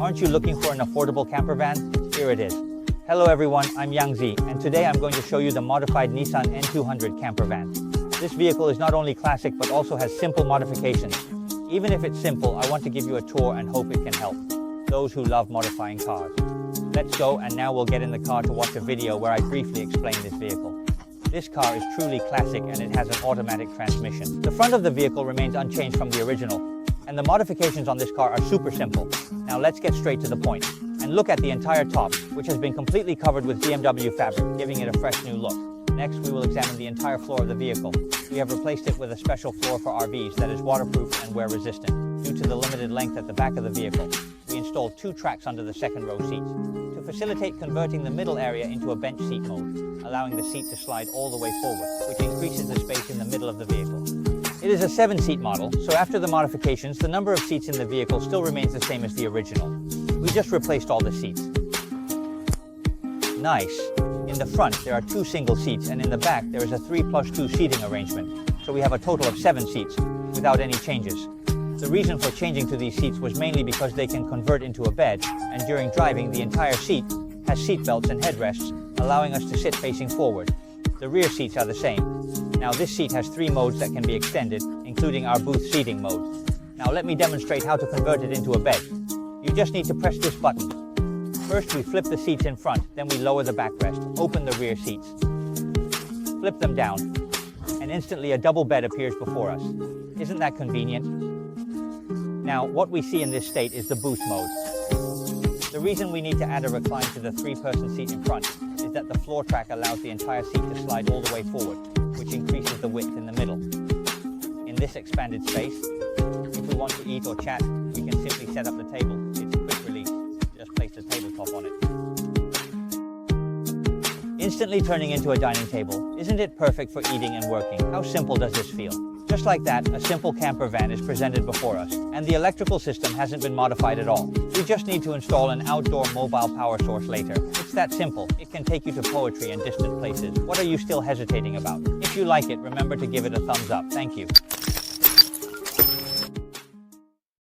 Aren't you looking for an affordable camper van? Here it is. Hello everyone, I'm Yang Zi, and today I'm going to show you the modified Nissan N200 camper van. This vehicle is not only classic but also has simple modifications. Even if it's simple, I want to give you a tour and hope it can help those who love modifying cars. Let's go, and now we'll get in the car to watch a video where I briefly explain this vehicle. This car is truly classic and it has an automatic transmission. The front of the vehicle remains unchanged from the original, and the modifications on this car are super simple. Now let's get straight to the point and look at the entire top, which has been completely covered with BMW fabric, giving it a fresh new look. Next, we will examine the entire floor of the vehicle. We have replaced it with a special floor for RVs that is waterproof and wear resistant. Due to the limited length at the back of the vehicle, we installed 2 tracks under the second row seats to facilitate converting the middle area into a bench seat mode, allowing the seat to slide all the way forward, which increases the space in the middle of the vehicle. It is a 7-seat model, so after the modifications, the number of seats in the vehicle still remains the same as the original. We just replaced all the seats. Nice! In the front, there are 2 single seats, and in the back, there is a 3+2 seating arrangement, so we have a total of 7 seats, without any changes. The reason for changing to these seats was mainly because they can convert into a bed, and during driving, the entire seat has seat belts and headrests, allowing us to sit facing forward. The rear seats are the same. Now this seat has 3 modes that can be extended, including our booth seating mode. Now let me demonstrate how to convert it into a bed. You just need to press this button. First we flip the seats in front, then we lower the backrest, open the rear seats, flip them down, and instantly a double bed appears before us. Isn't that convenient? Now, what we see in this state is the boost mode. The reason we need to add a recline to the 3-person seat in front is that the floor track allows the entire seat to slide all the way forward, which increases the width in the middle. In this expanded space, if we want to eat or chat, we can simply set up the table. It's a quick release. Just place the tabletop on it. Instantly turning into a dining table. Isn't it perfect for eating and working? How simple does this feel? Just like that, a simple camper van is presented before us, and the electrical system hasn't been modified at all. We just need to install an outdoor mobile power source later. It's that simple. It can take you to poetry and distant places. What are you still hesitating about? If you like it, remember to give it a thumbs up. Thank you.